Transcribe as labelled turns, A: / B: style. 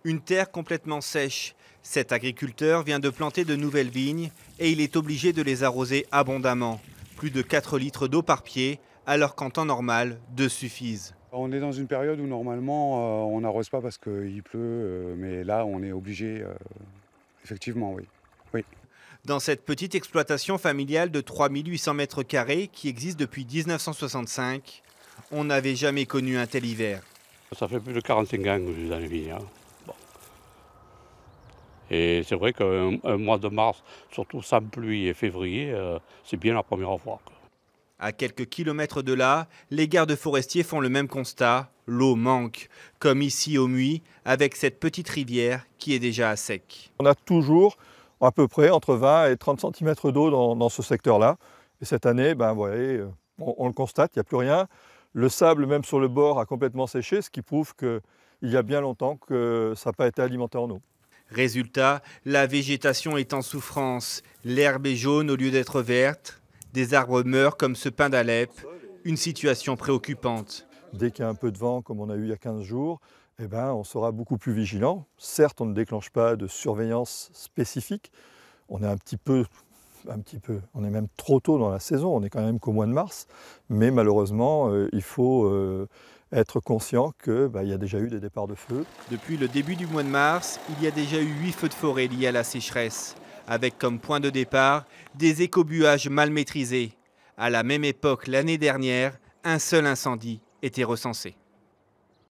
A: Une terre complètement sèche. Cet agriculteur vient de planter de nouvelles vignes et il est obligé de les arroser abondamment. Plus de 4 litres d'eau par pied, alors qu'en temps normal, 2 suffisent.
B: On est dans une période où normalement on n'arrose pas parce qu'il pleut, mais là on est obligé, effectivement, oui. Oui.
A: Dans cette petite exploitation familiale de 3800 mètres carrés qui existe depuis 1965, on n'avait jamais connu un tel hiver.
C: Ça fait plus de 45 ans que je suis dans les vignes. Bon. Et c'est vrai qu'un mois de mars, surtout sans pluie et février, c'est bien la première fois.
A: À quelques kilomètres de là, les gardes forestiers font le même constat. L'eau manque, comme ici au Muy, avec cette petite rivière qui est déjà à sec.
D: On a toujours à peu près entre 20 et 30 cm d'eau dans ce secteur-là. Et cette année, vous voyez, on le constate, il n'y a plus rien. Le sable, même sur le bord, a complètement séché, ce qui prouve qu'il y a bien longtemps que ça n'a pas été alimenté en eau.
A: Résultat, la végétation est en souffrance. L'herbe est jaune au lieu d'être verte. Des arbres meurent comme ce pin d'Alep. Une situation préoccupante.
D: Dès qu'il y a un peu de vent, comme on a eu il y a 15 jours, on sera beaucoup plus vigilant. Certes, on ne déclenche pas de surveillance spécifique. On est on est même trop tôt dans la saison, on est quand même qu'au mois de mars. Mais malheureusement, il faut être conscient qu'il y a déjà eu des départs de feu.
A: Depuis le début du mois de mars, il y a déjà eu 8 feux de forêt liés à la sécheresse, avec comme point de départ des écobuages mal maîtrisés. À la même époque l'année dernière, un seul incendie était recensé.